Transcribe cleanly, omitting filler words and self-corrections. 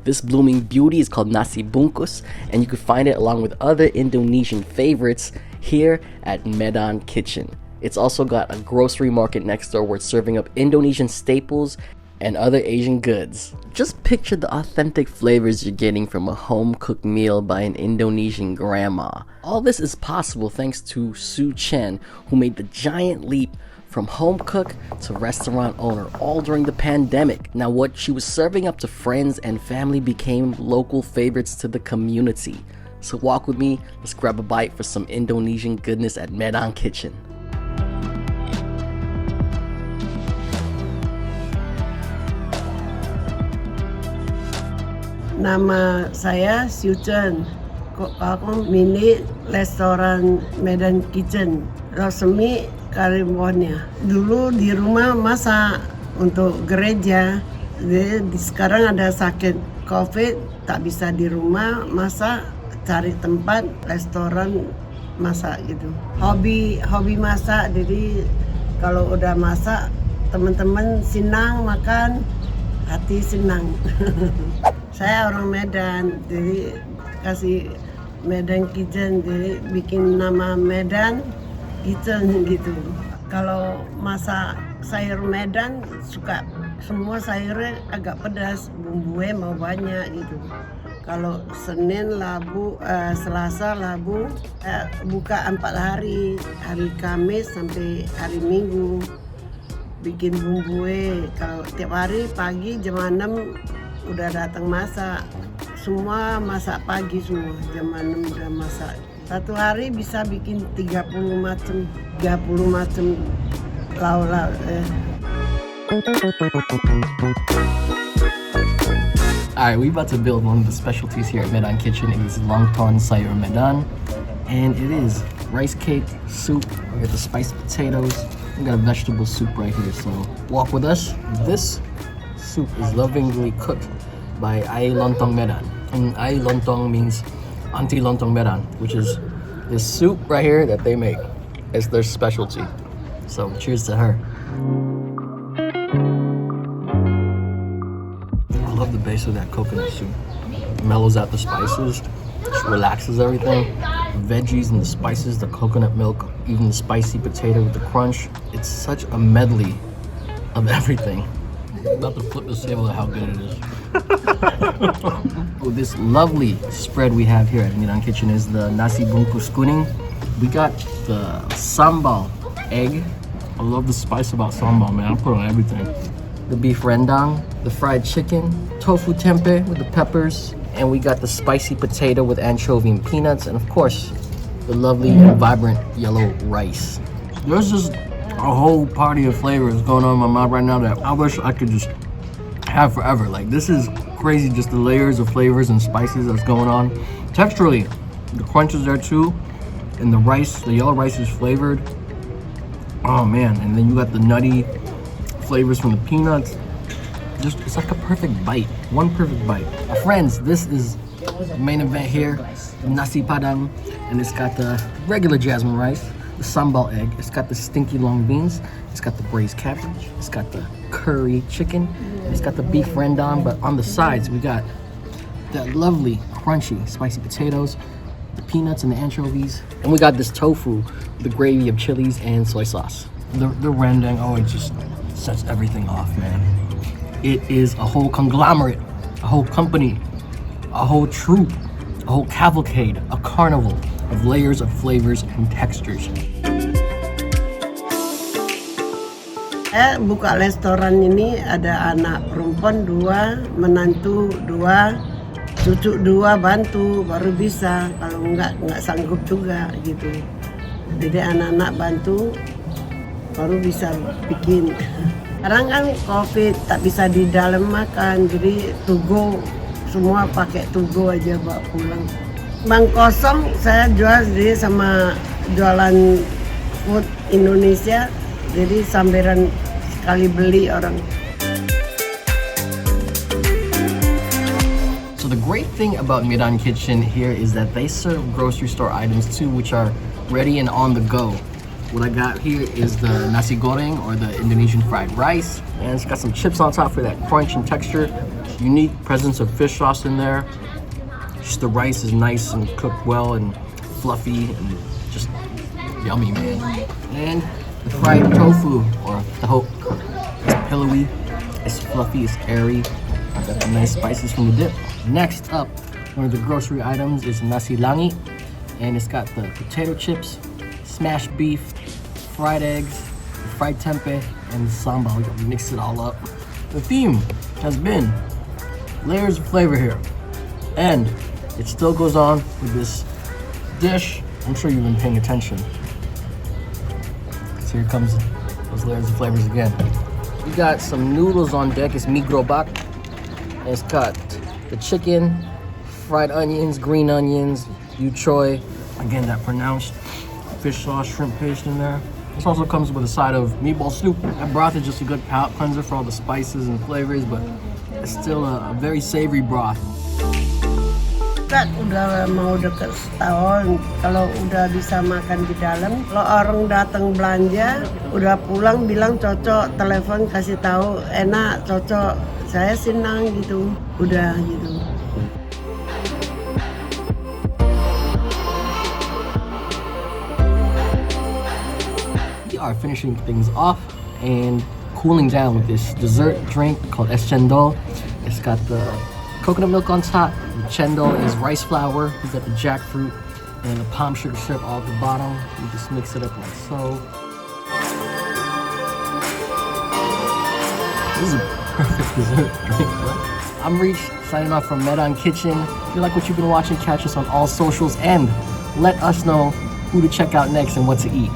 This blooming beauty is called nasi bungkus, and you can find it along with other Indonesian favorites here at Medan Kitchen. It's also got a grocery market next door where it's serving up Indonesian staples and other Asian goods. Just picture the authentic flavors you're getting from a home-cooked meal by an Indonesian grandma. All this is possible thanks to Sue Chen, who made the giant leap from home cook to restaurant owner all during the pandemic. Now what she was serving up to friends and family became local favorites to the community. So walk with me, let's grab a bite for some Indonesian goodness at Medan Kitchen. Nama saya Sue Chen. Aku milik restoran Medan Kitchen, Rosemi, California. Dulu di rumah masak untuk gereja. Jadi sekarang ada sakit COVID, tak bisa di rumah masak, cari tempat restoran masak gitu. Hobi masak, jadi kalau udah masak teman-teman senang makan, hati senang. Saya orang Medan, jadi kasih Medan Kitchen, jadi bikin nama Medan Kitchen gitu. Kalau masak sayur Medan suka semua sayurnya agak pedas, bumbunya mau banyak gitu. Kalau Senin, Selasa, Rabu buka 4 hari, hari Kamis sampai hari Minggu bikin bumbunya. Kalau tiap hari pagi jam 6 udah datang masak. Semua masak pagi semua, jam 6 udah masak. Satu hari bisa bikin 30 macam lauk. Alright, we about to build one of the specialties here at Medan Kitchen. It is Lontong Sayur Medan, and it is rice cake, soup, we got the spiced potatoes, we got a vegetable soup right here, so walk with us. This soup is lovingly cooked by Ai Lontong Medan, and Ai Lontong means Auntie Lontong Medan, which is this soup right here that they make. It's their specialty, so cheers to her. I love the base of that coconut soup. It mellows out the spices, just relaxes everything. Veggies and the spices, the coconut milk, even the spicy potato with the crunch. It's such a medley of everything. I'm about to flip the table at how good it is. With this lovely spread we have here at Medan Kitchen is the nasi bungkus kuning. We got the sambal egg. I love the spice about sambal, man. I put on everything. The beef rendang, the fried chicken, tofu tempeh with the peppers, and we got the spicy potato with anchovy and peanuts, and of course, the lovely and vibrant yellow rice. There's just a whole party of flavors going on in my mouth right now that I wish I could just have forever. Like, this is crazy, just the layers of flavors and spices that's going on. Texturally, the crunch is there too, and the rice, the yellow rice is flavored. Oh man, and then you got the nutty flavors from the peanuts. Just, it's like a perfect bite, one perfect bite. Friends, this is the main event here, nasi padang, and it's got the regular jasmine rice, the sambal egg, it's got the stinky long beans, it's got the braised cabbage, it's got the curry chicken, it's got the beef rendang, but on the sides we got that lovely crunchy spicy potatoes, the peanuts and the anchovies, and we got this tofu, the gravy of chilies and soy sauce. The rendang, oh, it just sets everything off, man. It is a whole conglomerate, a whole company, a whole troupe, a whole cavalcade, a carnival of layers of flavors and textures. Saya buka restoran ini ada anak perempuan 2, menantu 2, cucu 2 bantu baru bisa, kalau enggak sanggup juga gitu. Jadi anak-anak bantu baru bisa bikin. Sekarang kan COVID, tak bisa di dalam makan, jadi to go, semua pakai to go aja bawa pulang. Bang kosong saya jual sendiri sama jualan food Indonesia, jadi sambiran sekali beli orang. So the great thing about Medan Kitchen here is that they serve grocery store items too, which are ready and on the go. What I got here is the nasi goreng, or the Indonesian fried rice, and it's got some chips on top for that crunch and texture. unique presence of fish sauce in there. Just the rice is nice and cooked well and fluffy and just yummy, man. And the fried tofu, or taho, it's pillowy, it's fluffy, it's airy. Got the nice spices from the dip. Next up, one of the grocery items is nasi langi, and it's got the potato chips, smashed beef, fried eggs, fried tempeh, and sambal. We mix it all up. The theme has been layers of flavor here, and it still goes on with this dish. I'm sure you've been paying attention. So here comes those layers of flavors again. We got some noodles on deck. It's mee grobak. And it's got the chicken, fried onions, green onions, yu choy. Again, that pronounced fish sauce, shrimp paste in there. This also comes with a side of meatball soup. That broth is just a good palate cleanser for all the spices and flavors, but it's still a very savory broth. Kan udah mau deket setahun, kalau udah bisa makan di dalam. Kalau orang datang belanja, udah pulang bilang cocok, telepon kasih tahu enak, cocok. Saya senang gitu, udah gitu. We are finishing things off and cooling down with this dessert drink called es cendol. It's got the coconut milk on top. The cendol is rice flour. We've got the jackfruit and the palm sugar syrup all at the bottom. You just mix it up like so. This is a perfect dessert drink. I'm Reach, signing off from Medan Kitchen. If you like what you've been watching, catch us on all socials and let us know who to check out next and what to eat.